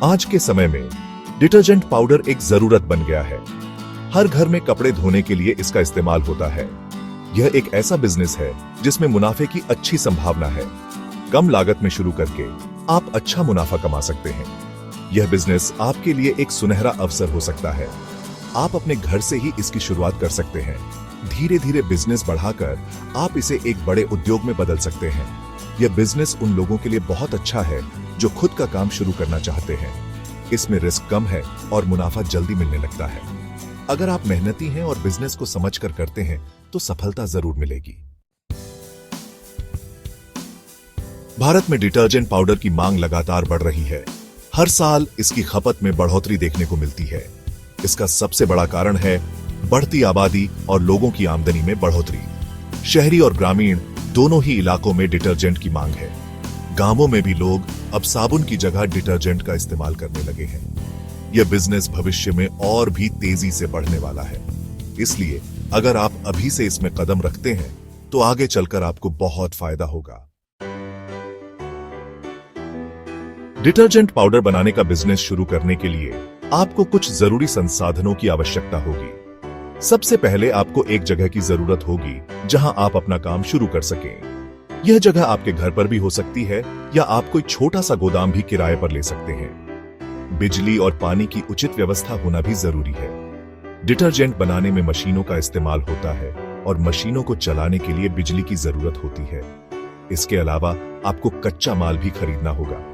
आज के समय में डिटर्जेंट पाउडर एक जरूरत बन गया है। हर घर में कपड़े धोने के लिए इसका इस्तेमाल होता है। यह एक ऐसा बिजनेस है जिसमें मुनाफे की अच्छी संभावना है। कम लागत में शुरू करके आप अच्छा मुनाफा कमा सकते हैं। यह बिजनेस आपके लिए एक सुनहरा अवसर हो सकता है। आप अपने घर से ही इसकी शुरुआत कर सकते हैं। धीरे धीरे बिजनेस बढ़ाकर आप इसे एक बड़े उद्योग में बदल सकते हैं। यह बिजनेस उन लोगों के लिए बहुत अच्छा है जो खुद का काम शुरू करना चाहते हैं। इसमें रिस्क कम है और मुनाफा जल्दी मिलने लगता है। अगर आप मेहनती हैं और बिजनेस को समझकर करते हैं तो सफलता जरूर मिलेगी। भारत में डिटर्जेंट पाउडर की मांग लगातार बढ़ रही है। हर साल इसकी खपत में बढ़ोतरी देखने को मिलती है। इसका सबसे बड़ा कारण है बढ़ती आबादी और लोगों की आमदनी में बढ़ोतरी। शहरी और ग्रामीण दोनों ही इलाकों में डिटर्जेंट की मांग है। गांवों में भी लोग अब साबुन की जगह डिटर्जेंट का इस्तेमाल करने लगे हैं। यह बिजनेस भविष्य में और भी तेजी से बढ़ने वाला है। इसलिए अगर आप अभी से इसमें कदम रखते हैं तो आगे चलकर आपको बहुत फायदा होगा। डिटर्जेंट पाउडर बनाने का बिजनेस शुरू करने के लिए आपको कुछ जरूरी संसाधनों की आवश्यकता होगी। सबसे पहले आपको एक जगह की जरूरत होगी जहां आप अपना काम शुरू कर सकें। यह जगह आपके घर पर भी हो सकती है या आप कोई छोटा सा गोदाम भी किराए पर ले सकते हैं। बिजली और पानी की उचित व्यवस्था होना भी जरूरी है। डिटर्जेंट बनाने में मशीनों का इस्तेमाल होता है और मशीनों को चलाने के लिए बिजली की जरूरत होती है। इसके अलावा आपको कच्चा माल भी खरीदना होगा।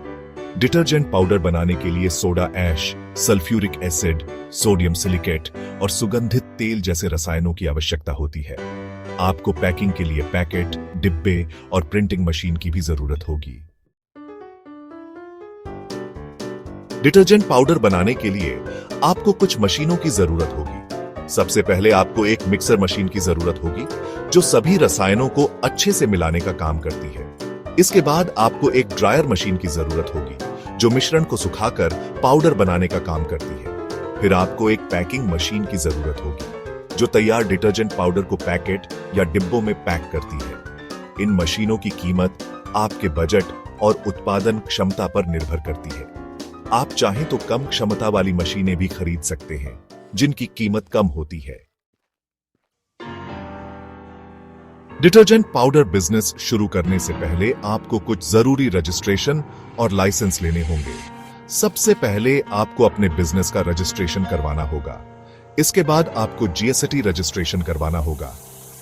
डिटर्जेंट पाउडर बनाने के लिए soda ash, sulphuric acid, sodium silicate और सुगंधित तेल जैसे रसायनों की आवश्यकता होती है। आपको पैकिंग के लिए पैकेट, डिब्बे और प्रिंटिंग मशीन की भी जरूरत होगी। डिटर्जेंट पाउडर बनाने के लिए आपको कुछ मशीनों की जरूरत होगी। सबसे पहले आपको एक मिक्सर मशीन की जरूरत होगी जो सभी रसायनों को अच्छे से मिलाने का काम करती है। इसके बाद आपको एक ड्रायर मशीन की जरूरत होगी जो मिश्रण को सुखाकर पाउडर बनाने का काम करती है। फिर आपको एक पैकिंग मशीन की जरूरत होगी जो तैयार डिटर्जेंट पाउडर को पैकेट या डिब्बों में पैक करती है। इन मशीनों की कीमत आपके बजट और उत्पादन क्षमता पर निर्भर करती है। आप चाहें तो कम क्षमता वाली मशीनें भी खरीद सकते हैं जिनकी कीमत कम होती है। डिटर्जेंट पाउडर बिजनेस शुरू करने से पहले आपको कुछ जरूरी रजिस्ट्रेशन और लाइसेंस लेने होंगे। सबसे पहले आपको अपने बिजनेस का रजिस्ट्रेशन करवाना होगा। इसके बाद आपको जीएसटी रजिस्ट्रेशन करवाना होगा।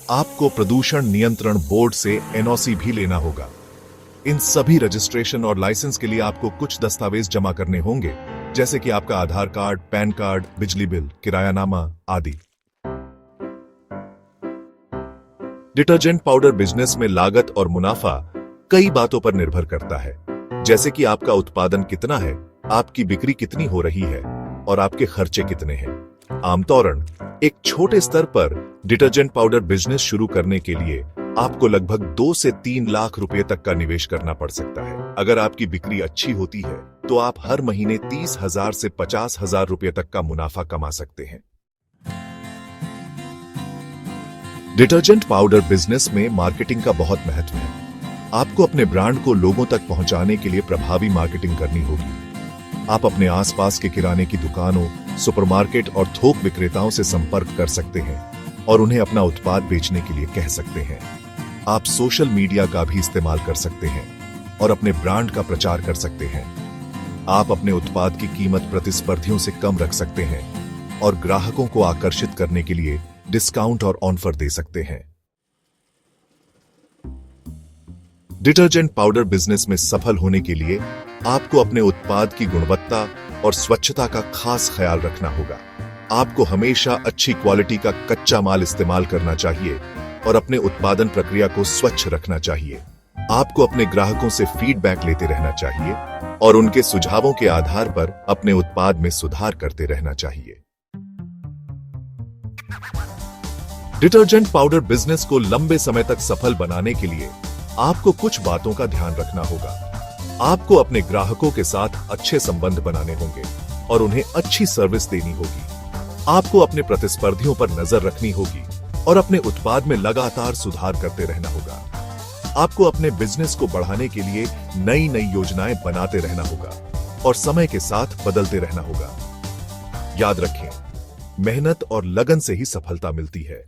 आपको प्रदूषण नियंत्रण बोर्ड से एनओसी भी लेना होगा। इन सभी रजिस्ट्रेशन और लाइसेंस के लिए आपको कुछ दस्तावेज जमा करने होंगे, जैसे कि आपका आधार कार्ड, पैन कार्ड, बिजली बिल, किरायानामा आदि। डिटर्जेंट पाउडर बिजनेस में लागत और मुनाफा कई बातों पर निर्भर करता है, जैसे कि आपका उत्पादन कितना है, आपकी बिक्री कितनी हो रही है और आपके खर्चे कितने हैं। आमतौरन एक छोटे स्तर पर डिटर्जेंट पाउडर बिजनेस शुरू करने के लिए आपको लगभग 2 से 3 लाख रुपए तक का निवेश करना पड़ सकता है। अगर आपकी बिक्री अच्छी होती है तो आप हर महीने 30,000 से 50,000 रुपए तक का मुनाफा कमा सकते हैं। डिटर्जेंट पाउडर बिजनेस में मार्केटिंग का बहुत महत्व है। आपको अपने ब्रांड को लोगों तक पहुंचाने के लिए प्रभावी मार्केटिंग करनी होगी। आप अपने आसपास के किराने की दुकानों, सुपरमार्केट और थोक विक्रेताओं से संपर्क कर सकते हैं और उन्हें अपना उत्पाद बेचने के लिए कह सकते हैं। आप सोशल मीडिया का भी इस्तेमाल कर सकते हैं और अपने ब्रांड का प्रचार कर सकते हैं। आप अपने उत्पाद की कीमत प्रतिस्पर्धियों से कम रख सकते हैं और ग्राहकों को आकर्षित करने के लिए डिस्काउंट और ऑफर दे सकते हैं। डिटर्जेंट पाउडर बिजनेस में सफल होने के लिए आपको अपने उत्पाद की गुणवत्ता और स्वच्छता का खास ख्याल रखना होगा। आपको हमेशा अच्छी क्वालिटी का कच्चा माल इस्तेमाल करना चाहिए और अपने उत्पादन प्रक्रिया को स्वच्छ रखना चाहिए। आपको अपने ग्राहकों से फीडबैक लेते रहना चाहिए और उनके सुझावों के आधार पर अपने उत्पाद में सुधार करते रहना चाहिए। डिटर्जेंट पाउडर बिजनेस को लंबे समय तक सफल बनाने के लिए आपको कुछ बातों का ध्यान रखना होगा। आपको अपने ग्राहकों के साथ अच्छे संबंध बनाने होंगे और उन्हें अच्छी सर्विस देनी होगी। आपको अपने प्रतिस्पर्धियों पर नजर रखनी होगी और अपने उत्पाद में लगातार सुधार करते रहना होगा। आपको अपने बिजनेस को बढ़ाने के लिए नई नई योजनाएं बनाते रहना होगा। और समय के साथ बदलते रहना होगा। याद रखें, मेहनत और लगन से ही सफलता मिलती है।